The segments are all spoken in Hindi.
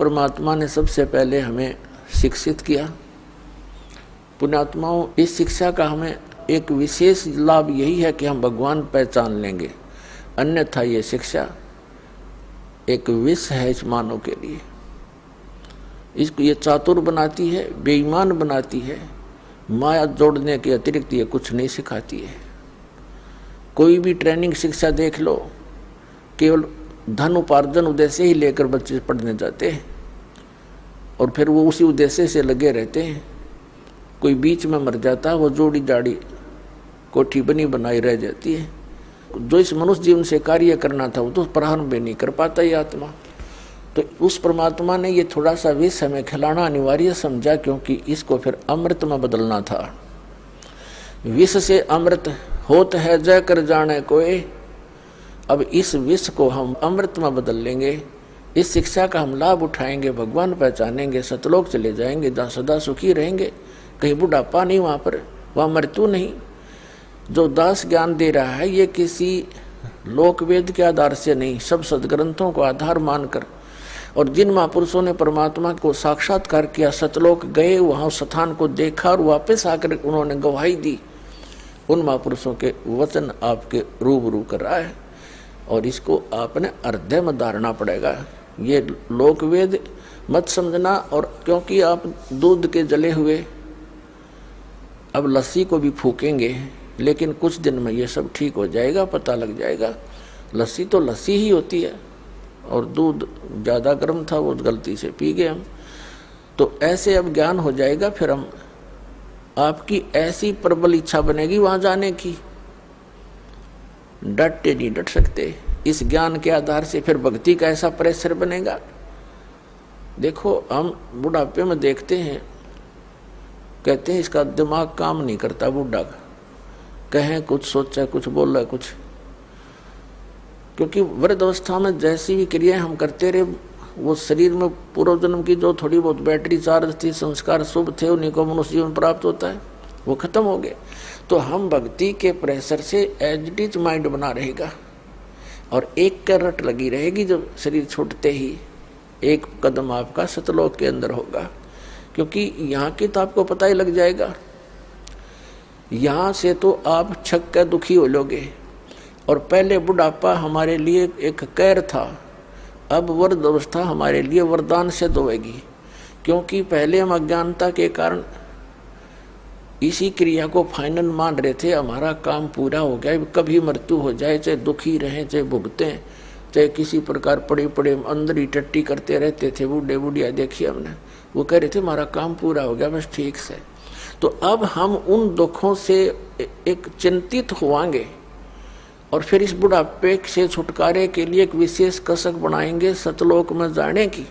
परमात्मा ने सबसे पहले हमें शिक्षित किया। पुण्यात्माओं, इस शिक्षा का हमें एक विशेष लाभ यही है कि हम भगवान पहचान लेंगे, अन्यथा ये शिक्षा एक विष है इस मानव के लिए। इसको ये चातुर बनाती है, बेईमान बनाती है, माया जोड़ने के अतिरिक्त ये कुछ नहीं सिखाती है। कोई भी ट्रेनिंग शिक्षा देख लो, केवल धन उपार्जन उद्देश्य ही लेकर बच्चे पढ़ने जाते हैं और फिर वो उसी उद्देश्य से लगे रहते हैं। कोई बीच में मर जाता है, वो जोड़ी जाड़ी कोठी बनी बनाई रह जाती है। जो इस मनुष्य जीवन से कार्य करना था वो तो प्रारंभ भी नहीं कर पाता ये आत्मा। तो उस परमात्मा ने ये थोड़ा सा विष हमें खिलाना अनिवार्य समझा, क्योंकि इसको फिर अमृत में बदलना था। विष से अमृत होत है जय कर जाने कोई। अब इस विष को हम अमृत में बदल लेंगे, इस शिक्षा का हम लाभ उठाएंगे, भगवान पहचानेंगे, सतलोक चले जाएंगे, जहाँ सदा सुखी रहेंगे। कहीं बुढ़ापा नहीं, वहाँ मृत्यु नहीं। जो दास ज्ञान दे रहा है ये किसी लोकवेद के आधार से नहीं, सब सदग्रंथों को आधार मानकर, और जिन महापुरुषों ने परमात्मा को साक्षात्कार किया, सतलोक गए, वहाँ स्थान को देखा और वापस आकर उन्होंने गवाही दी, उन महापुरुषों के वचन आपके रूबरू कर रहा है। और इसको आपने हृदय में धारना पड़ेगा। ये लोकवेद मत समझना। और क्योंकि आप दूध के जले हुए अब लस्सी को भी फूकेंगे, लेकिन कुछ दिन में ये सब ठीक हो जाएगा, पता लग जाएगा। लस्सी तो लस्सी ही होती है, और दूध ज़्यादा गर्म था, वो गलती से पी गए हम। तो ऐसे अब ज्ञान हो जाएगा, फिर हम आपकी ऐसी प्रबल इच्छा बनेगी वहाँ जाने की, डटते नहीं डट सकते। इस ज्ञान के आधार से फिर भक्ति का ऐसा प्रेशर बनेगा। देखो, हम बुढ़ापे में देखते हैं, कहते हैं इसका दिमाग काम नहीं करता, बुढ़ा का कहें कुछ, सोचा कुछ, बोला कुछ। क्योंकि वृद्ध अवस्था में जैसी भी क्रियाएं हम करते रहे, वो शरीर में पूर्व जन्म की जो थोड़ी बहुत बैटरी चार्ज थी, संस्कार शुभ थे, उन्हीं को मनुष्य जीवन प्राप्त होता है, वो खत्म हो गए। तो हम भक्ति के प्रेशर से एज इट इज माइंड बना रहेगा, और एक करट लगी रहेगी। जब शरीर छूटते ही एक कदम आपका सतलोक के अंदर होगा, क्योंकि यहाँ की तो आपको पता ही लग जाएगा। यहाँ से तो आप छक कर दुखी हो लोगे। और पहले बुढ़ापा हमारे लिए एक कैर था, अब वृद्ध अवस्था हमारे लिए वरदान सिद्ध होगी। क्योंकि पहले हम अज्ञानता के कारण इसी क्रिया को फाइनल मान रहे थे, हमारा काम पूरा हो गया, कभी मृत्यु हो जाए, चाहे दुखी रहें, चाहे भुगतें, चाहे किसी प्रकार पड़े पड़े अंदर ही टट्टी करते रहते थे। बूढ़े बुढ़िया देखिए हमने, वो कह रहे थे हमारा काम पूरा हो गया, बस ठीक से। तो अब हम उन दुखों से एक चिंतित होवांगे, और फिर इस बुढ़ापे से छुटकारे के लिए एक विशेष कसक बनाएंगे सतलोक में जाने की।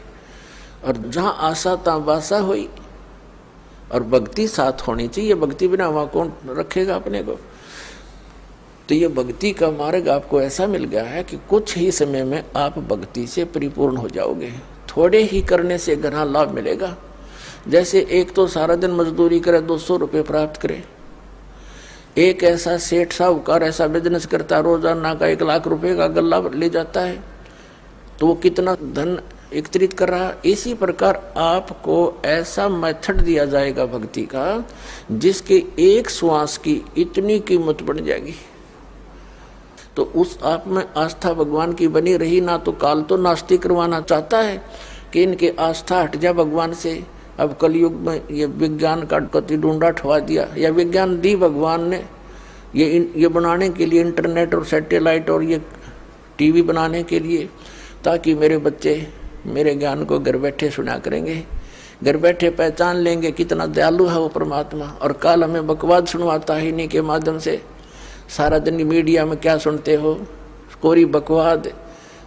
और जहाँ आशा तहाँ बासा हुई, और भक्ति साथ होनी चाहिए। भक्ति बिना वहाँ कौन रखेगा अपने को। तो ये भक्ति का मार्ग आपको ऐसा मिल गया है कि कुछ ही समय में आप भक्ति से परिपूर्ण हो जाओगे। थोड़े ही करने से घना लाभ मिलेगा। जैसे एक तो सारा दिन मजदूरी करे, 200 रुपये प्राप्त करे। एक ऐसा सेठ साहूकार ऐसा बिजनेस करता है, रोजाना का 1 लाख रुपए का गल्ला ले जाता है, तो वो कितना धन एकत्रित कर रहा है। इसी प्रकार आपको ऐसा मेथड दिया जाएगा भक्ति का, जिसके एक श्वास की इतनी कीमत बढ़ जाएगी। तो उस आप में आस्था भगवान की बनी रही ना। तो काल तो नास्तिक करवाना चाहता है कि इनके आस्था हट जा भगवान से। अब कलयुग में ये विज्ञान का कति ढूंढा ठवा दिया, या विज्ञान दी भगवान ने ये बनाने के लिए, इंटरनेट और सैटेलाइट और ये टीवी बनाने के लिए, ताकि मेरे बच्चे मेरे ज्ञान को घर बैठे सुना करेंगे, घर बैठे पहचान लेंगे कितना दयालु है वो परमात्मा। और काल हमें बकवाद सुनवाता है इन्हीं के माध्यम से। सारा दिन मीडिया में क्या सुनते हो, कोरी बकवाद,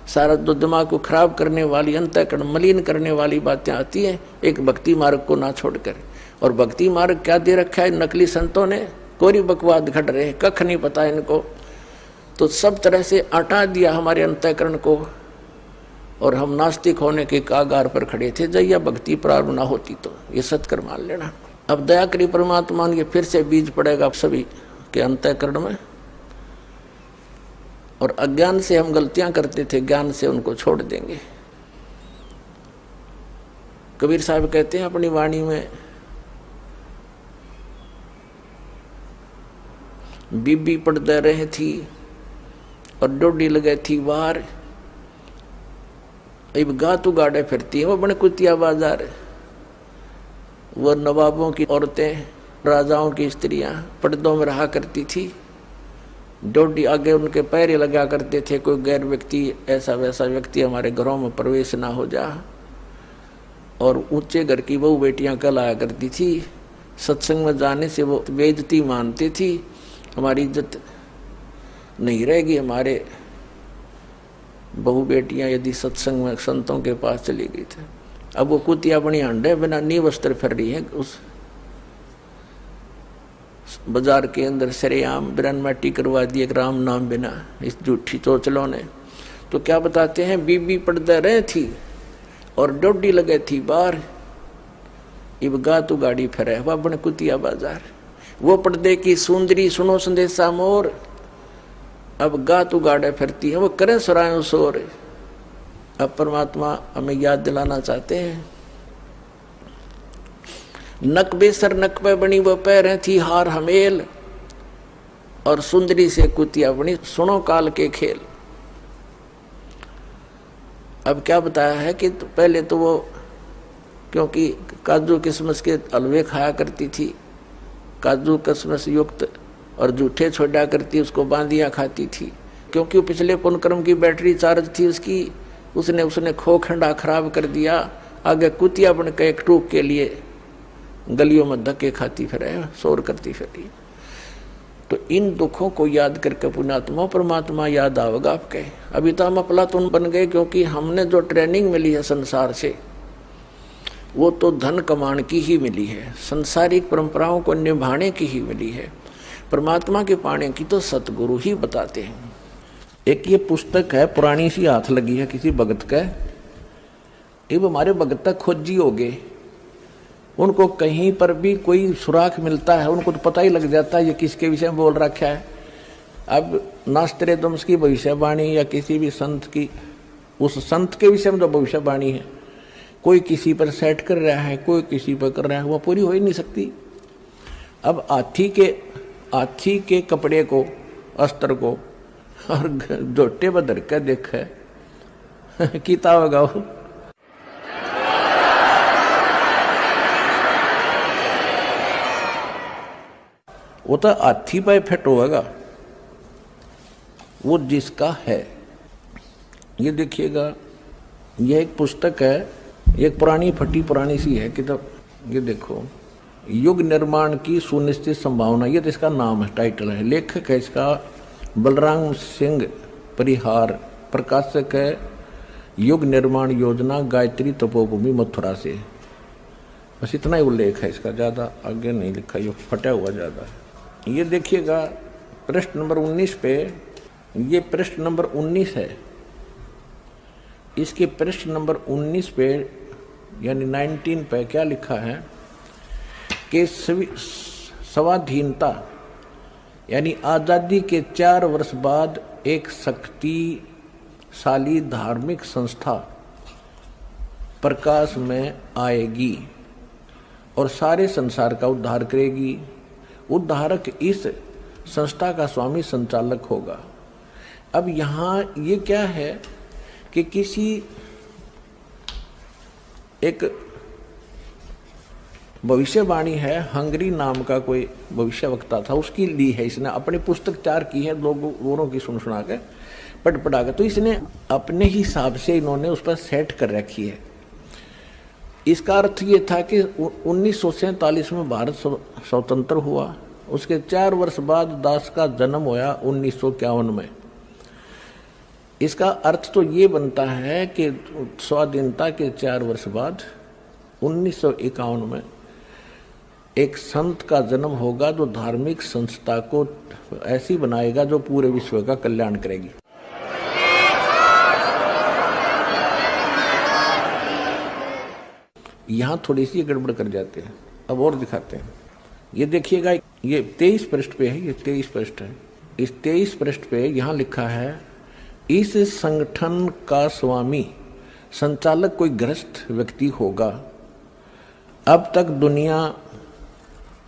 सारा जो दिमाग को खराब करने वाली, अंतःकरण मलिन करने वाली बातें आती हैं, एक भक्ति मार्ग को ना छोड़कर। और भक्ति मार्ग क्या दे रखा है नकली संतों ने, कोरी बकवाद घट रहे, कख नहीं पता इनको। तो सब तरह से हटा दिया हमारे अंतःकरण को, और हम नास्तिक होने के कागार पर खड़े थे। जब यह भक्ति प्रारंभ ना होती तो ये सत्कर मान लेना। अब दया करी परमात्मा ने, फिर से बीज पड़ेगा सभी के अंतःकरण में। और अज्ञान से हम गलतियां करते थे, ज्ञान से उनको छोड़ देंगे। कबीर साहब कहते हैं अपनी वाणी में, बीबी पड़दे रही थी और डोडी लगे थी बाहर, अब गा तू गाड़े फिरती है वो बने कुतिया बाजार। वो नवाबों की औरतें, राजाओं की स्त्रियां पर्दों में रहा करती थी, डोडी आगे उनके पैर लगा करते थे, कोई गैर व्यक्ति ऐसा वैसा व्यक्ति हमारे घरों में प्रवेश ना हो जा। और ऊंचे घर की बहू बेटियां कहलाया करती थी, सत्संग में जाने से वो बेइज्जती मानती थी, हमारी इज्जत नहीं रहेगी, हमारे बहू बेटियां यदि सत्संग में संतों के पास चली गई थी। अब वो कुतिया बनी अंडे बिना नी वस्त्र फिर रही है उस बाजार के अंदर, सरेआम बिरन माटी करवा दिए राम नाम बिना, इस झूठी चोचलों ने। तो क्या बताते हैं, बीबी पर्दे रहे थी और डोडी लगे थी बाहर, इब गा तू गाड़ी फिरे वह बन कुतिया बाजार। वो पर्दे की सुंदरी सुनो संदेशा मोर, अब गा तू गाड़े फिरती है वो करे सुरायो शोर। अब परमात्मा हमें याद दिलाना चाहते हैं, नक बेसर नक पे बनी वो पैर थी हार हमेल, और सुंदरी से कुतिया बनी सुनो काल के खेल। अब क्या बताया है कि तो पहले तो वो क्योंकि काजू किशमिश के हलवे खाया करती थी, काजू किशमिश युक्त और जूठे छोड़ा करती, उसको बांधियाँ खाती थी, क्योंकि वो पिछले पुण्यक्रम की बैटरी चार्ज थी उसकी, उसने खो खंडा खराब कर दिया। आगे कुतिया बन के एक टूक के लिए गलियों में धक्के खाती फिर शोर करती फिर। तो इन दुखों को याद करके पुण्यात्मा परमात्मा याद आवेगा आपके। अभी तो हम अफलातून बन गए, क्योंकि हमने जो ट्रेनिंग मिली है संसार से वो तो धन कमाने की ही मिली है, संसारिक परंपराओं को निभाने की ही मिली है। परमात्मा के पाने की तो सतगुरु ही बताते हैं। एक ये पुस्तक है पुरानी सी, हाथ लगी है किसी भगत का, ये हमारे भगत तक खोजी हो गए, उनको कहीं पर भी कोई सुराख मिलता है उनको तो पता ही लग जाता है ये किसके विषय में बोल रखा है। अब नास्त्रेदम्स की भविष्यवाणी या किसी भी संत की, उस संत के विषय में जो भविष्यवाणी है, कोई किसी पर सेट कर रहा है, कोई किसी पर कर रहा है, वो पूरी हो ही नहीं सकती। अब हाथी के कपड़े को, अस्त्र को और जोटे बदर के देखे कीता होगा वो तो हाथी पे फिट होगा वो जिसका है। ये देखिएगा, ये एक पुस्तक है, एक पुरानी फटी पुरानी सी है किताब। ये देखो, युग निर्माण की सुनिश्चित संभावना, ये तो इसका नाम है, टाइटल है। लेखक है इसका बलराम सिंह परिहार, प्रकाशक है युग निर्माण योजना, गायत्री तपोभूमि मथुरा से। बस इतना ही उल्लेख है इसका, ज़्यादा आगे नहीं लिखा, ये फटा हुआ ज़्यादा है। ये देखिएगा पृष्ठ नंबर 19 पे, ये पृष्ठ नंबर 19 है, इसके पृष्ठ नंबर 19 पे यानी 19 पे क्या लिखा है कि स्वाधीनता यानी आज़ादी के 4 वर्ष बाद एक शक्तिशाली धार्मिक संस्था प्रकाश में आएगी और सारे संसार का उद्धार करेगी। उद्धारक इस संस्था का स्वामी संचालक होगा। अब यहाँ ये क्या है कि किसी एक भविष्यवाणी है, हंगरी नाम का कोई भविष्यवक्ता था, उसकी ली है इसने, अपनी पुस्तक तैयार की है, लोगों की सुना के पढ़ा के, तो इसने अपने हिसाब से इन्होंने उस पर सेट कर रखी है। इसका अर्थ ये था कि 1947 में भारत स्वतंत्र हुआ, उसके 4 वर्ष बाद दास का जन्म होया 1951 में। इसका अर्थ तो ये बनता है कि स्वाधीनता के 4 वर्ष बाद 1951 में एक संत का जन्म होगा जो धार्मिक संस्था को ऐसी बनाएगा जो पूरे विश्व का कल्याण करेगी। यहाँ थोड़ी सी गड़बड़ कर जाते हैं, अब और दिखाते हैं। ये देखिएगा, ये 23 पृष्ठ पे है, ये 23 पृष्ठ है। इस 23 पृष्ठ पे यहाँ लिखा है, इस संगठन का स्वामी संचालक कोई ग्रस्त व्यक्ति होगा अब तक दुनिया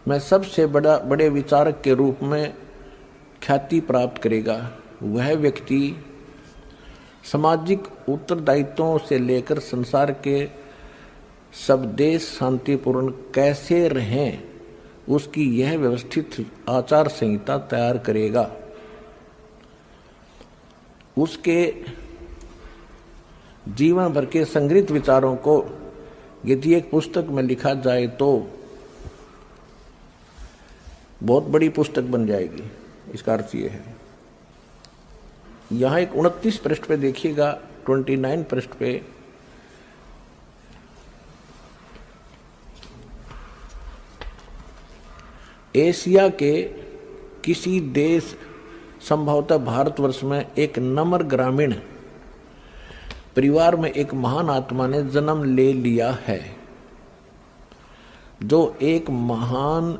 में सबसे बड़े विचारक के रूप में ख्याति प्राप्त करेगा वह व्यक्ति सामाजिक उत्तरदायित्वों से लेकर संसार के सब देश शांतिपूर्ण कैसे रहें उसकी यह व्यवस्थित आचार संहिता तैयार करेगा। उसके जीवन भर के संग्रहित विचारों को यदि एक पुस्तक में लिखा जाए तो बहुत बड़ी पुस्तक बन जाएगी। इसका अर्थ ये है, यहाँ एक 29 पृष्ठ पे देखिएगा, 29 पृष्ठ पे एशिया के किसी देश, संभवतः भारतवर्ष में, एक नम्र ग्रामीण परिवार में एक महान आत्मा ने जन्म ले लिया है जो एक महान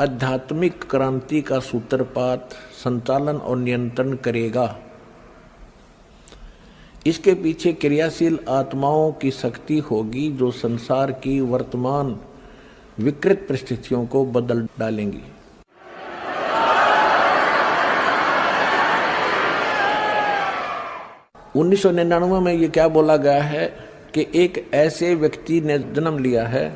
आध्यात्मिक क्रांति का सूत्रपात, संचालन और नियंत्रण करेगा। इसके पीछे क्रियाशील आत्माओं की शक्ति होगी जो संसार की वर्तमान विकृत परिस्थितियों को बदल डालेंगी। उन्नीस 1999 में ये क्या बोला गया है कि एक ऐसे व्यक्ति ने जन्म लिया है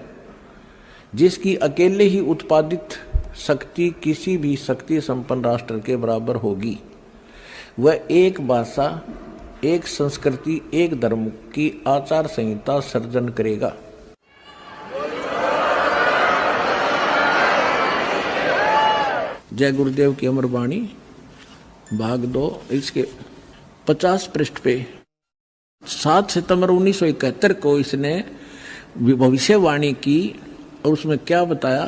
जिसकी अकेले ही उत्पादित शक्ति किसी भी शक्ति संपन्न राष्ट्र के बराबर होगी। वह एक भाषा, एक संस्कृति, एक धर्म की आचार संहिता सर्जन करेगा। जय गुरुदेव की अमर वाणी, भाग 2, इसके 50 पृष्ठ पे 7 सितंबर 1971 को इसने भविष्यवाणी की और उसमें क्या बताया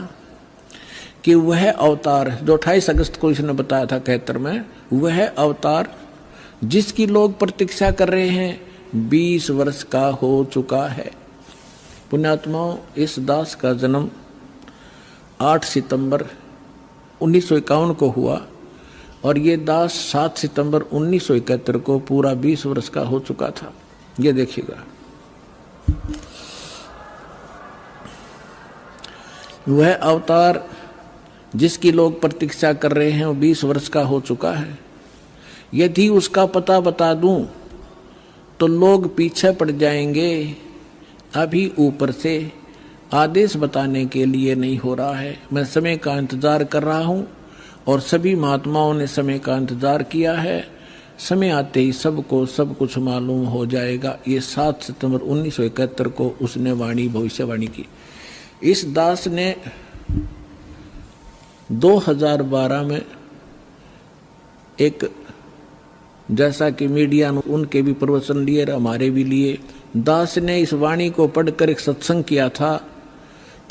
कि वह अवतार जो 28 अगस्त को इसने बताया था 71 में, वह अवतार जिसकी लोग प्रतीक्षा कर रहे हैं 20 वर्ष का हो चुका है। पुण्यात्माओं, इस दास का जन्म 8 सितंबर 1951 को हुआ और ये दास 7 सितंबर 1971 को पूरा 20 वर्ष का हो चुका था। ये देखिएगा, वह अवतार जिसकी लोग प्रतीक्षा कर रहे हैं वो 20 वर्ष का हो चुका है। यदि उसका पता बता दूं तो लोग पीछे पड़ जाएंगे। अभी ऊपर से आदेश बताने के लिए नहीं हो रहा है। मैं समय का इंतजार कर रहा हूं और सभी महात्माओं ने समय का इंतजार किया है। समय आते ही सबको सब कुछ मालूम हो जाएगा। ये 7 सितंबर 1971 को उसने भविष्यवाणी की। इस दास ने 2012 में एक, जैसा कि मीडिया ने उनके भी प्रवचन लिए, हमारे भी लिए, दास ने इस वाणी को पढ़कर एक सत्संग किया था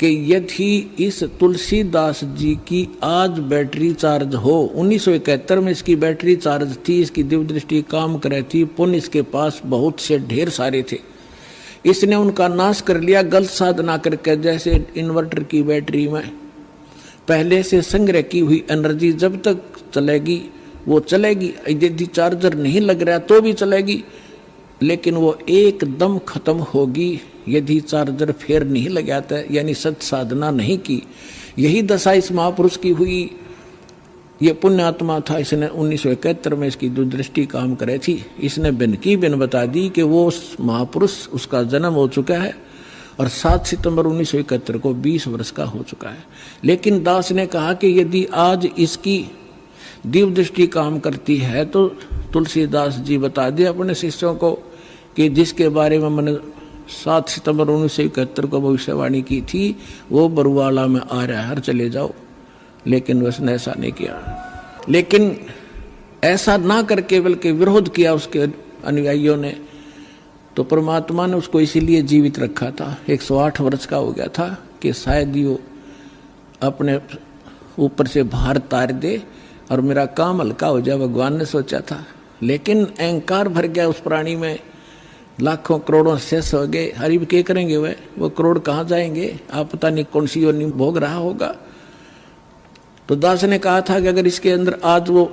कि यदि इस तुलसीदास जी की आज बैटरी चार्ज हो, 1971 में इसकी बैटरी चार्ज थी, इसकी दिव्य दृष्टि काम कर रही थी, पुण्य इसके पास बहुत से ढेर सारे थे, इसने उनका नाश कर लिया गलत साधना करके। जैसे इन्वर्टर की बैटरी में पहले से संग्रह की हुई एनर्जी जब तक चलेगी वो चलेगी, यदि चार्जर नहीं लग रहा तो भी चलेगी, लेकिन वो एकदम खत्म होगी यदि चार्जर फिर नहीं लगाता, यानी सत साधना नहीं की। यही दशा इस महापुरुष की हुई। ये पुण्यात्मा था, इसने 1971 में इसकी दूरदृष्टि काम करे थी। इसने बिन की बिन बता दी कि वो महापुरुष, उसका जन्म हो चुका है और 7 सितंबर 1971 को 20 वर्ष का हो चुका है। लेकिन दास ने कहा कि यदि आज इसकी दिव्य दृष्टि काम करती है तो तुलसीदास जी बता दे अपने शिष्यों को कि जिसके बारे में मैंने 7 सितंबर 1971 को भविष्यवाणी की थी वो बरुवाला में आ रहा है, चले जाओ। लेकिन उसने ऐसा नहीं किया। लेकिन ऐसा ना करके बल्कि विरोध किया उसके अनुयायियों ने, तो परमात्मा ने उसको इसीलिए जीवित रखा था। 108 वर्ष का हो गया था कि शायद ये अपने ऊपर से भार तार दे और मेरा काम हल्का हो जाए, भगवान ने सोचा था। लेकिन अहंकार भर गया उस प्राणी में, लाखों करोड़ों शेष हो गए। हरिब क्या करेंगे वो करोड़ कहाँ जाएंगे, आप पता नहीं कौन सी योनि भोग रहा होगा। तो दास ने कहा था कि अगर इसके अंदर आज वो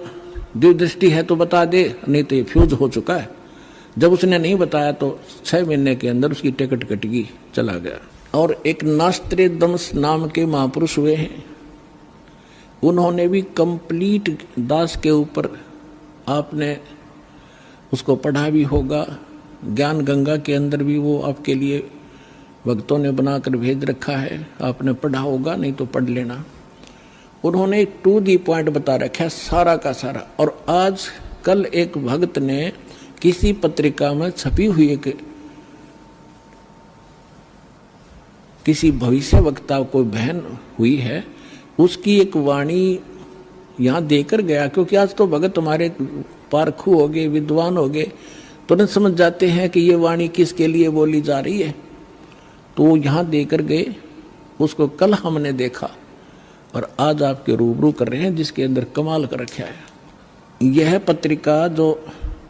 दिव्य दृष्टि है तो बता दे, नहीं तो ये फ्यूज हो चुका है। जब उसने नहीं बताया तो 6 महीने के अंदर उसकी टिकट कट गई, चला गया। और एक नास्त्रेदमस नाम के महापुरुष हुए हैं, उन्होंने भी कंप्लीट दास के ऊपर, आपने उसको पढ़ा भी होगा, ज्ञान गंगा के अंदर भी वो आपके लिए भक्तों ने बनाकर भेज रखा है, आपने पढ़ा होगा, नहीं तो पढ़ लेना। उन्होंने टू दी पॉइंट बता रखा है सारा का सारा। और आज कल एक भक्त ने किसी पत्रिका में छपी हुई एक किसी भविष्य वक्ता कोई बहन हुई है, उसकी एक वाणी यहाँ देकर गया, क्योंकि आज तो भगत हमारे पारखू हो गए, विद्वान हो गए, तुरंत समझ जाते हैं कि ये वाणी किसके लिए बोली जा रही है। तो यहाँ देकर गए, उसको कल हमने देखा और आज आपके रूबरू कर रहे हैं, जिसके अंदर कमाल कर रखा है। यह पत्रिका जो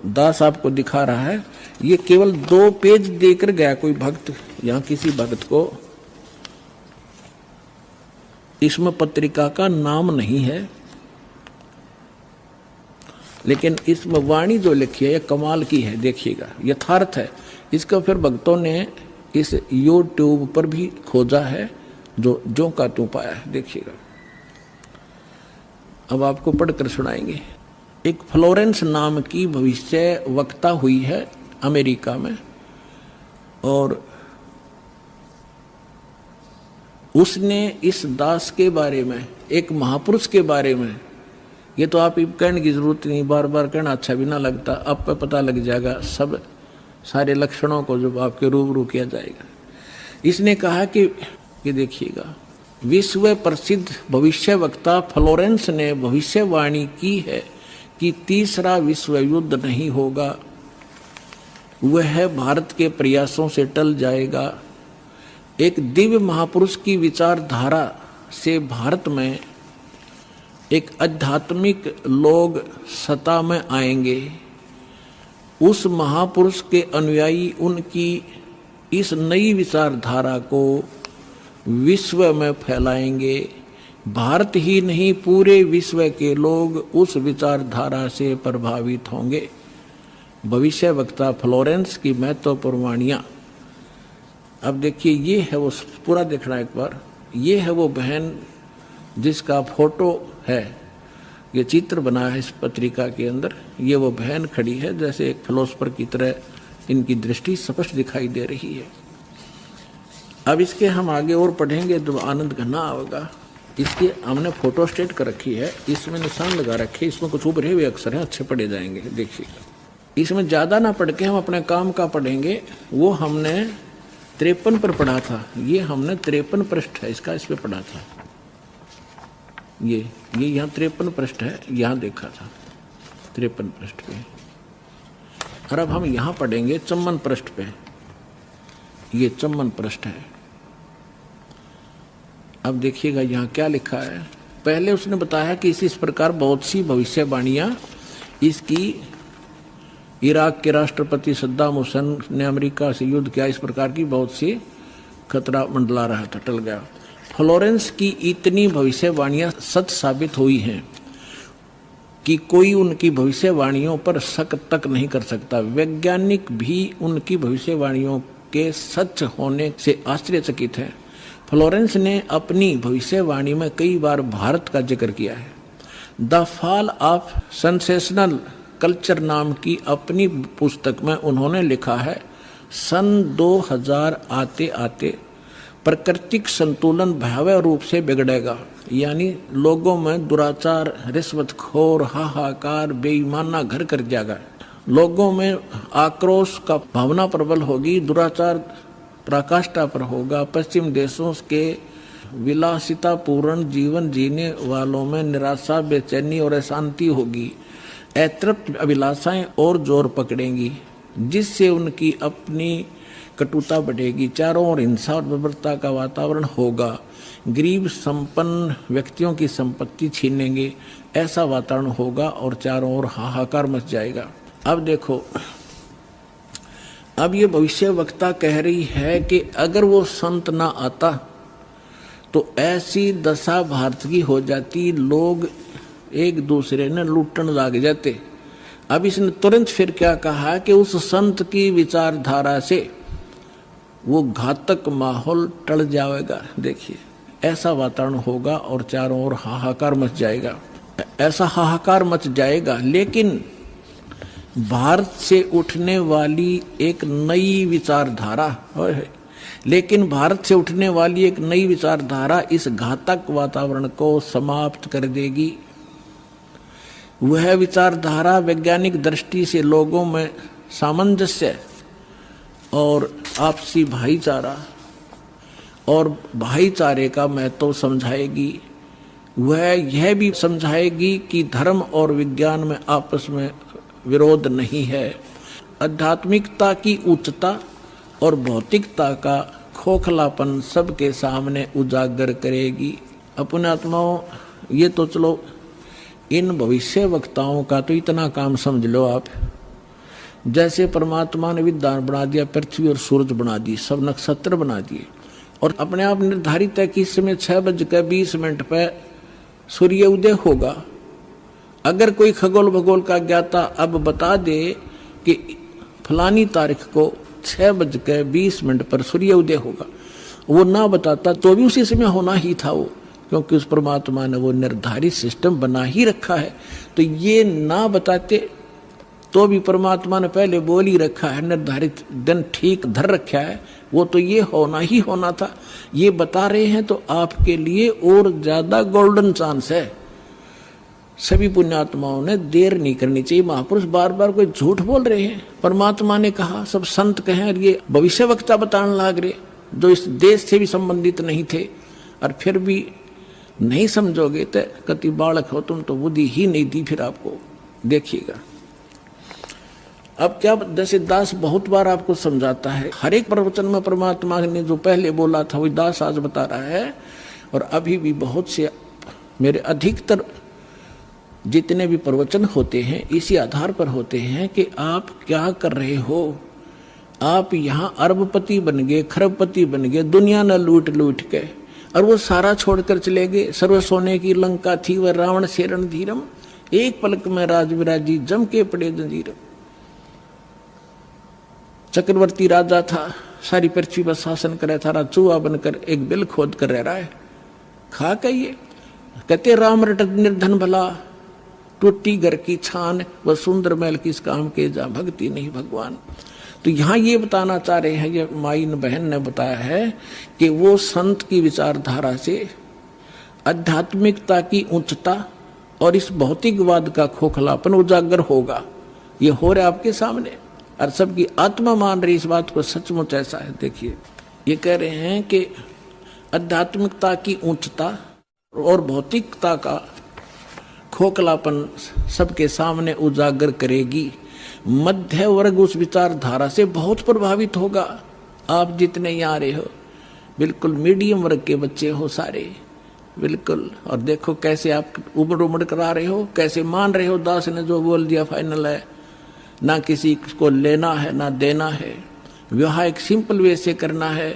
दास आपको दिखा रहा है, ये केवल 2 पेज देकर गया कोई भक्त, यहाँ किसी भक्त को। इसमें पत्रिका का नाम नहीं है, लेकिन इसमें वाणी जो लिखी है ये कमाल की है, देखिएगा, यथार्थ है। इसको फिर भक्तों ने इस YouTube पर भी खोजा है, जो का त्यों पाया है, देखिएगा। अब आपको पढ़कर सुनाएंगे। एक फ्लोरेंस नाम की भविष्य वक्ता हुई है अमेरिका में, और उसने इस दास के बारे में, एक महापुरुष के बारे में, ये तो आप कहने की जरूरत नहीं, बार बार कहना अच्छा भी ना लगता, आप पे पता लग जाएगा सब सारे लक्षणों को जब आपके रूबरू किया जाएगा। इसने कहा कि ये देखिएगा, विश्व प्रसिद्ध भविष्य वक्ता फ्लोरेंस ने भविष्यवाणी की है कि तीसरा विश्व युद्ध नहीं होगा, वह भारत के प्रयासों से टल जाएगा। एक दिव्य महापुरुष की विचारधारा से भारत में एक आध्यात्मिक लोग सत्ता में आएंगे। उस महापुरुष के अनुयायी उनकी इस नई विचारधारा को विश्व में फैलाएंगे। भारत ही नहीं, पूरे विश्व के लोग उस विचारधारा से प्रभावित होंगे। भविष्य वक्ता फ्लोरेंस की महत्वपूर्ण वाणियां। अब देखिए, ये है वो, पूरा देखना एक बार, ये है वो बहन जिसका फोटो है, ये चित्र बना है इस पत्रिका के अंदर। ये वो बहन खड़ी है, जैसे एक फिलोसफर की तरह इनकी दृष्टि स्पष्ट दिखाई दे रही है। अब इसके हम आगे और पढ़ेंगे तो आनंद घना होगा। इसकी हमने फोटो स्टेट कर रखी है, इसमें निशान लगा रखे, इसमें कुछ उभरे हुए अक्षर हैं, अच्छे पढ़े जाएंगे। देखिए, इसमें ज़्यादा ना पढ़ के हम अपने काम का पढ़ेंगे। वो हमने 53 पर पढ़ा था, ये हमने 53 पृष्ठ है इसका, इस पर पढ़ा था। ये यहाँ 53 पृष्ठ है, यहाँ देखा था 53 पृष्ठ पे। और अब हम यहाँ पढ़ेंगे 54 पृष्ठ पे। ये 54 पृष्ठ है। अब देखिएगा यहाँ क्या लिखा है। पहले उसने बताया कि इस प्रकार बहुत सी भविष्यवाणियाँ इसकी, इराक के राष्ट्रपति सद्दाम हुसैन ने अमेरिका से युद्ध किया, इस प्रकार की बहुत सी खतरा मंडला रहा था, टल गया। फ्लोरेंस की इतनी भविष्यवाणियां सच साबित हुई हैं कि कोई उनकी भविष्यवाणियों पर शक तक नहीं कर सकता। वैज्ञानिक भी उनकी भविष्यवाणियों के सच होने से आश्चर्यचकित हैं। फ्लोरेंस ने अपनी भविष्यवाणी में कई बार भारत का जिक्र किया है। The fall of sensational culture नाम की अपनी पुस्तक में उन्होंने लिखा है, सन 2000 आते आते प्राकृतिक संतुलन भयावह रूप से बिगड़ेगा। यानी लोगों में दुराचार, रिश्वतखोर, हाहाकार, बेईमाना घर कर जाएगा। लोगों में आक्रोश का भावना प्रबल होगी, दुराचार पराकाष्ठा पर होगा। पश्चिम देशों के विलासितापूर्ण जीवन जीने वालों में निराशा, बेचैनी और अशांति होगी। अतृप्त अभिलाषाएं और जोर पकड़ेंगी, जिससे उनकी अपनी कटुता बढ़ेगी। चारों ओर हिंसा और बर्बरता का वातावरण होगा। गरीब संपन्न व्यक्तियों की संपत्ति छीनेंगे, ऐसा वातावरण होगा और चारों ओर हाहाकार मच जाएगा। अब देखो, अब ये भविष्य वक्ता कह रही है कि अगर वो संत ना आता तो ऐसी दशा भारत की हो जाती, लोग एक दूसरे ने लूटने लग जाते। अब इसने तुरंत फिर क्या कहा कि उस संत की विचारधारा से वो घातक माहौल टल जाएगा। देखिए ऐसा वातावरण होगा और चारों ओर हाहाकार मच जाएगा, ऐसा हाहाकार मच जाएगा। लेकिन भारत से उठने वाली एक नई विचारधारा, लेकिन भारत से उठने वाली एक नई विचारधारा इस घातक वातावरण को समाप्त कर देगी। वह विचारधारा वैज्ञानिक दृष्टि से लोगों में सामंजस्य और आपसी भाईचारा और भाईचारे का महत्व समझाएगी। वह यह भी समझाएगी कि धर्म और विज्ञान में आपस में विरोध नहीं है। आध्यात्मिकता की उच्चता और भौतिकता का खोखलापन सबके सामने उजागर करेगी। अपने आत्माओं, ये तो चलो इन भविष्य वक्ताओं का तो इतना काम समझ लो आप, जैसे परमात्मा ने विद्वान बना दिया, पृथ्वी और सूरज बना दी, सब नक्षत्र बना दिए और अपने आप निर्धारित है कि इस समय 6:20 पर सूर्य उदय होगा। अगर कोई खगोल भगोल का ज्ञाता अब बता दे कि फलानी तारीख को 6:20 पर सूर्य उदय होगा, वो ना बताता तो भी उसी समय होना ही था वो, क्योंकि उस परमात्मा ने वो निर्धारित सिस्टम बना ही रखा है। तो ये ना बताते तो भी परमात्मा ने पहले बोल ही रखा है, निर्धारित दिन ठीक धर रखा है, वो तो ये होना ही होना था। ये बता रहे हैं तो आपके लिए और ज्यादा गोल्डन चांस है। सभी पुण्यात्माओं ने देर नहीं करनी चाहिए। महापुरुष बार बार कोई झूठ बोल रहे हैं, परमात्मा ने कहा, सब संत कहें, और ये भविष्यवक्ता बताने लग रहे जो इस देश से भी संबंधित नहीं थे, और फिर भी नहीं समझोगे तो कति बालक हो तुम, तो बुद्धि ही नहीं दी फिर आपको। देखिएगा अब क्या, जैसे दास बहुत बार आपको समझाता है, हर एक प्रवचन में परमात्मा ने जो पहले बोला था वही दास आज बता रहा है। और अभी भी बहुत से मेरे अधिकतर जितने भी प्रवचन होते हैं इसी आधार पर होते हैं कि आप क्या कर रहे हो। आप यहाँ अरबपति बन गए, खरबपति बन गए, दुनिया न लूट लूट के, और वो सारा छोड़कर चले गए। सर्व सोने की लंका थी वह रावण से रणधीरम, एक पलक में राज विराजी जम के पड़े जंजीरम। चक्रवर्ती राजा था, सारी पृथ्वी पर शासन करे था, चूहा बनकर एक बिल खोद कर रह रहा है। खा कहिए कहते राम रट निर्धन भला, टूटी घर की छान, वह सुंदर महल किस काम के, जा भक्ति नहीं भगवान। तो यहाँ ये बताना चाह रहे हैं, ये माइन बहन ने बताया है कि वो संत की विचारधारा से आध्यात्मिकता की उच्चता और इस भौतिकवाद का खोखलापन उजागर होगा। ये हो रहा है आपके सामने और सबकी आत्मा मान रही इस बात को, सचमुच ऐसा है। देखिए ये कह रहे हैं कि आध्यात्मिकता की उच्चता और भौतिकता का खोखलापन सबके सामने उजागर करेगी। मध्य वर्ग उस विचारधारा से बहुत प्रभावित होगा। आप जितने यहाँ रहे हो बिल्कुल मीडियम वर्ग के बच्चे हो सारे, बिल्कुल। और देखो कैसे आप उमड़ उमड़ कर आ रहे हो, कैसे मान रहे हो दास ने जो बोल दिया फाइनल है, ना किसी को लेना है ना देना है। विवाह एक सिंपल वे से करना है।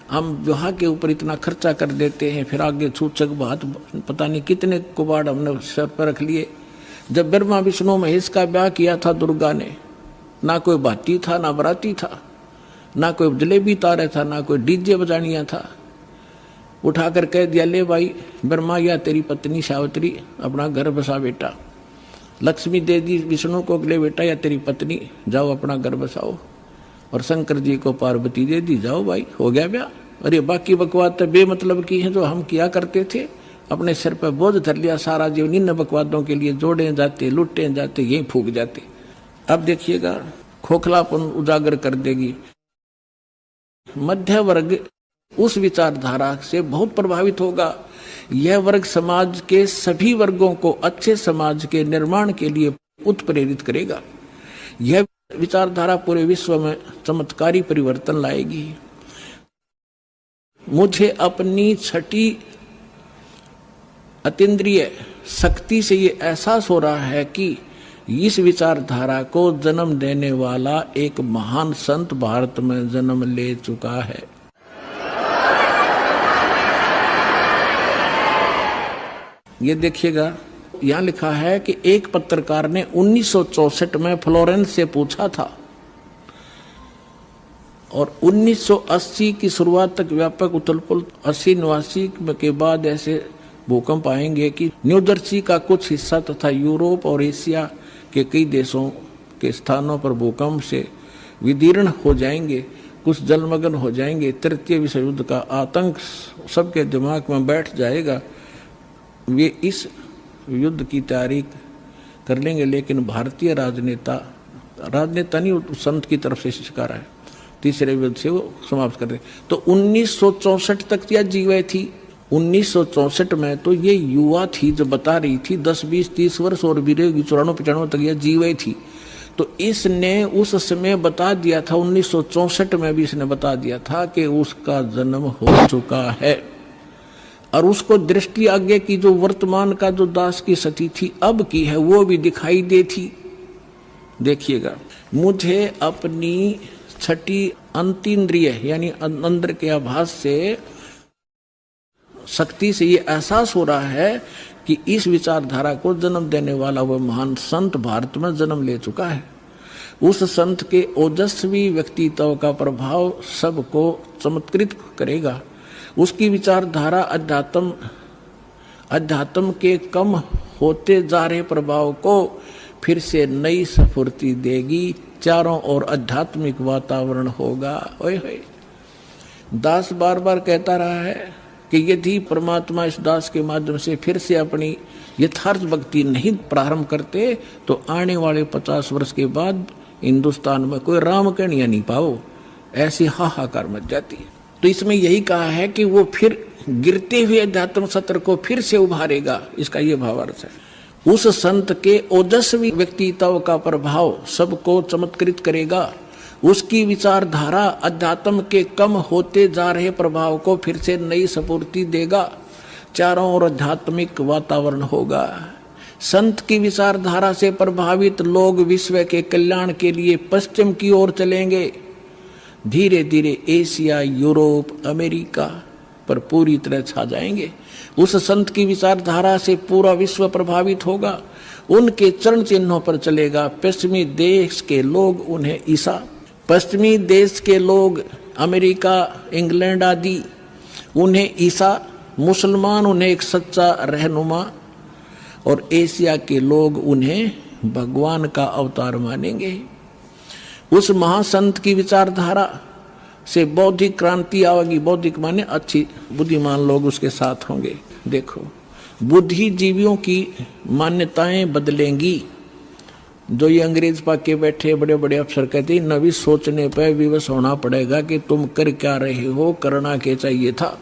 हम विवाह के ऊपर इतना खर्चा कर देते हैं, फिर आगे छूचक बात पता नहीं कितने कुबाड़ हमने सर पर रख लिए। जब ब्रह्मा विष्णु महेश का ब्याह किया था दुर्गा ने, ना कोई भाती था ना बराती था, ना कोई जलेबी तारे था, ना कोई डीजे बजानिया था। उठाकर कह दिया ले भाई ब्रह्मा या तेरी पत्नी सावित्री अपना घर बसा बेटा। लक्ष्मी दे दी विष्णु को, ले बेटा या तेरी पत्नी जाओ अपना घर बसाओ। और शंकर जी को पार्वती दे दी, जाओ भाई हो गया ब्याह। अरे बाकी बकवाद तो बेमतलब की है जो हम किया करते थे, अपने सिर पर बोझ धर लिया सारा जीवन इन बकवादों के लिए, जोड़े जाते लुटे जाते यही फूक जाते। अब देखिएगा खोखलापन उजागर कर देगी। मध्य वर्ग उस विचारधारा से बहुत प्रभावित होगा। यह वर्ग समाज के सभी वर्गों को अच्छे समाज के निर्माण के लिए उत्प्रेरित करेगा। यह विचारधारा पूरे विश्व में चमत्कारी परिवर्तन लाएगी। मुझे अपनी छठी अतीन्द्रिय शक्ति से ये एहसास हो रहा है कि इस विचारधारा को जन्म देने वाला एक महान संत भारत में जन्म ले चुका है। ये देखिएगा यहाँ लिखा है कि एक पत्रकार ने 1964 में फ्लोरेंस से पूछा था और 1980 की शुरुआत तक व्यापक उथल-पुथल 80-89 के बाद ऐसे भूकंप आएंगे कि न्यू जर्सी का कुछ हिस्सा तथा यूरोप और एशिया के कई देशों के स्थानों पर भूकंप से विदीर्ण हो जाएंगे, कुछ जलमग्न हो जाएंगे। तृतीय विश्व युद्ध का आतंक सबके दिमाग में बैठ जाएगा। वे इस युद्ध की तैयारी कर लेंगे, लेकिन भारतीय राजनेता नहीं, संत की तरफ से शिकार है, तीसरे युद्ध से वो समाप्त कर दे। तो 1964 तक यह जीवे थी। 1964 में तो ये युवा थी जो बता रही थी, 10, 20, 30 वर्ष और भी रहेगी, 94-95 तक यह जीवे थी। तो इसने उस समय बता दिया था, 1964 में भी इसने बता दिया था कि उसका जन्म हो चुका है। और उसको दृष्टि आगे की जो वर्तमान का जो दास की सती थी अब की है वो भी दिखाई देती। देखिएगा, मुझे अपनी छठी अंतीन्द्रिय यानी अंदर के आभास से शक्ति से ये एहसास हो रहा है कि इस विचारधारा को जन्म देने वाला वह महान संत भारत में जन्म ले चुका है। उस संत के ओजस्वी व्यक्तित्व का प्रभाव सबको चमत्कृत करेगा। उसकी विचारधारा अध्यात्म के कम होते जा रहे प्रभाव को फिर से नई स्फूर्ति देगी। चारों ओर आध्यात्मिक वातावरण होगा। ओए होए, दास बार बार कहता रहा है कि यदि परमात्मा इस दास के माध्यम से फिर से अपनी यथार्थ भक्ति नहीं प्रारंभ करते तो आने वाले 50 वर्ष के बाद हिंदुस्तान में कोई राम कन्या नहीं पाओ, ऐसी हाहाकार मच जाती है। तो इसमें यही कहा है कि वो फिर गिरते हुए अध्यात्म सत्र को फिर से उभारेगा, इसका ये भावार्थ है। उस संत के ओजस्वी व्यक्तित्व का प्रभाव सबको चमत्कृत करेगा। उसकी विचारधारा अध्यात्म के कम होते जा रहे प्रभाव को फिर से नई स्फूर्ति देगा। चारों ओर आध्यात्मिक वातावरण होगा। संत की विचारधारा से प्रभावित लोग विश्व के कल्याण के लिए पश्चिम की ओर चलेंगे। धीरे धीरे एशिया, यूरोप, अमेरिका पर पूरी तरह छा जाएंगे। उस संत की विचारधारा से पूरा विश्व प्रभावित होगा। उनके चरण चिन्हों पर चलेगा। पश्चिमी देश के लोग उन्हें ईसा, पश्चिमी देश के लोग अमेरिका, इंग्लैंड आदि उन्हें ईसा, मुसलमान उन्हें एक सच्चा रहनुमा और एशिया के लोग उन्हें भगवान का अवतार मानेंगे। उस महासंत की विचारधारा से बौद्धिक क्रांति आएगी। बौद्धिक माने अच्छी बुद्धिमान लोग उसके साथ होंगे। देखो, बुद्धिजीवियों की मान्यताएं बदलेंगी। जो ये अंग्रेज पाके बैठे बड़े बड़े अफसर कहते हैं नवी सोचने पर विवश होना पड़ेगा कि तुम कर क्या रहे हो, करना क्या चाहिए था।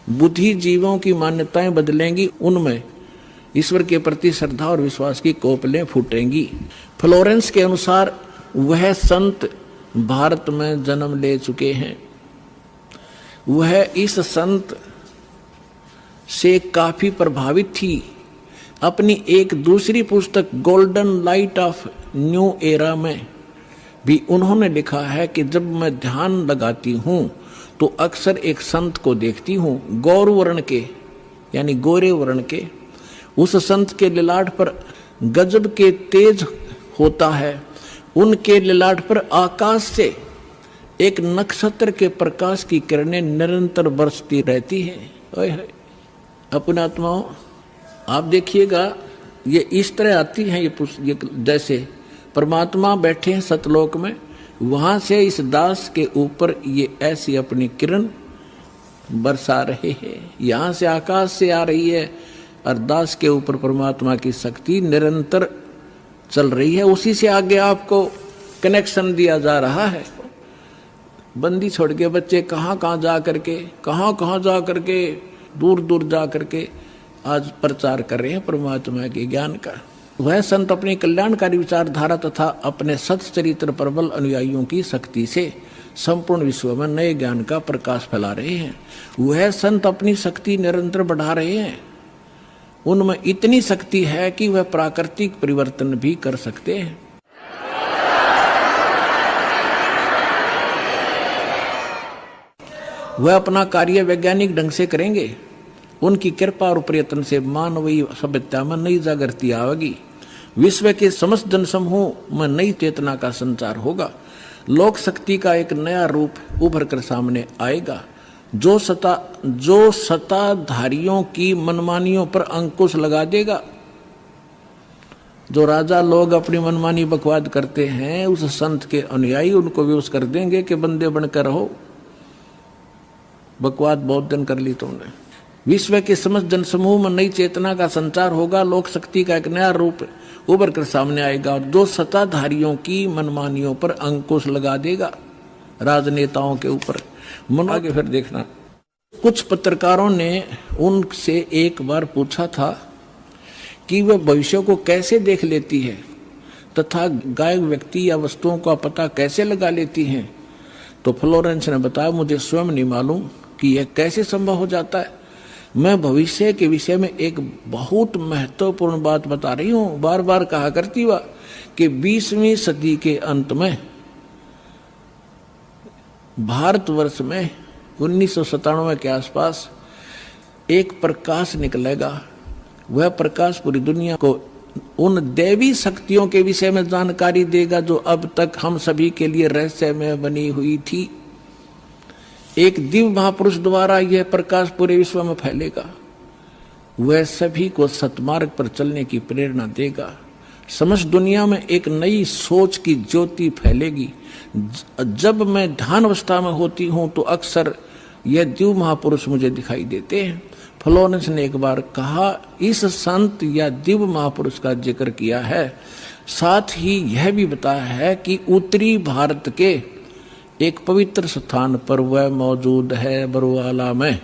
बुद्धिजीवियों की मान्यताएं बदलेंगी, उनमें ईश्वर के प्रति श्रद्धा और विश्वास की कोपलें फूटेंगी। फ्लोरेंस के अनुसार वह संत भारत में जन्म ले चुके हैं। वह इस संत से काफी प्रभावित थी। अपनी एक दूसरी पुस्तक golden light of new era में भी उन्होंने लिखा है कि जब मैं ध्यान लगाती हूँ तो अक्सर एक संत को देखती हूँ, गौर वर्ण के यानी गोरे वर्ण के। उस संत के ललाट पर गजब के तेज होता है। उनके ललाट पर आकाश से एक नक्षत्र के प्रकाश की किरणें निरंतर बरसती रहती हैं। अपने आत्माओं, आप देखिएगा ये इस तरह आती हैं ये जैसे परमात्मा बैठे हैं सतलोक में, वहां से इस दास के ऊपर ये ऐसी अपनी किरण बरसा रहे हैं। यहाँ से आकाश से आ रही है और दास के ऊपर परमात्मा की शक्ति निरंतर चल रही है। उसी से आगे आपको कनेक्शन दिया जा रहा है। बंदी छोड़ के बच्चे कहाँ जा करके दूर दूर जा करके आज प्रचार कर रहे हैं परमात्मा के ज्ञान का। वह संत अपनी कल्याणकारी विचारधारा तथा अपने सच्चरित्र प्रबल अनुयायियों की शक्ति से संपूर्ण विश्व में नए ज्ञान का प्रकाश फैला रहे हैं। वह संत अपनी शक्ति निरंतर बढ़ा रहे हैं। उनमें इतनी शक्ति है कि वह प्राकृतिक परिवर्तन भी कर सकते हैं। वह अपना कार्य वैज्ञानिक ढंग से करेंगे। उनकी कृपा और प्रयत्न से मानवीय सभ्यता में नई जागृति आएगी। विश्व के समस्त जनसमूह में नई चेतना का संचार होगा। लोक शक्ति का एक नया रूप उभर कर सामने आएगा, जो सत्ताधारियों की मनमानियों पर अंकुश लगा देगा। जो राजा लोग अपनी मनमानी बकवाद करते हैं, उस संत के अनुयायी उनको विवश कर देंगे कि बंदे बनकर रहो, बकवाद बहुत दिन कर ली तुमने। विश्व के समस्त जनसमूह में नई चेतना का संचार होगा, लोक शक्ति का एक नया रूप उभर कर सामने आएगा और जो सत्ताधारियों की मनमानियों पर अंकुश लगा देगा, राजनेताओं के ऊपर। मन आगे फिर देखना। कुछ पत्रकारों ने उनसे एक बार पूछा था कि वह भविष्य को कैसे देख लेती है तथा गायब व्यक्ति या वस्तुओं का पता कैसे लगा लेती हैं। तो फ्लोरेंस ने बताया, मुझे स्वयं नहीं मालूम कि यह कैसे संभव हो जाता है। मैं भविष्य के विषय में एक बहुत महत्वपूर्ण बात बता रही हूँ। बार बार कहा करती वह कि 20वीं सदी के अंत में भारतवर्ष में 1997 के आसपास एक प्रकाश निकलेगा। वह प्रकाश पूरी दुनिया को उन दैवी शक्तियों के विषय में जानकारी देगा जो अब तक हम सभी के लिए रहस्यमय बनी हुई थी। एक दिव्य महापुरुष द्वारा यह प्रकाश पूरे विश्व में फैलेगा। वह सभी को सत्मार्ग पर चलने की प्रेरणा देगा। समस्त दुनिया में एक नई सोच की ज्योति फैलेगी। जब मैं ध्यान अवस्था में होती हूँ तो अक्सर यह दिव्य महापुरुष मुझे दिखाई देते हैं। फ्लोरेंस ने एक बार कहा, इस संत या दिव्य महापुरुष का जिक्र किया है, साथ ही यह भी बताया है कि उत्तरी भारत के एक पवित्र स्थान पर वह मौजूद है, बरवाला में।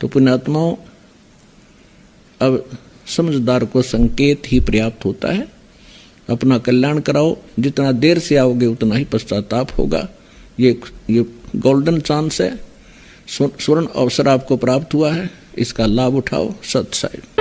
तो पुण्यात्माओं, अब समझदार को संकेत ही पर्याप्त होता है। अपना कल्याण कराओ, जितना देर से आओगे उतना ही पश्चाताप होगा। ये गोल्डन चांस है, स्वर्ण अवसर आपको प्राप्त हुआ है, इसका लाभ उठाओ। सत साहिब।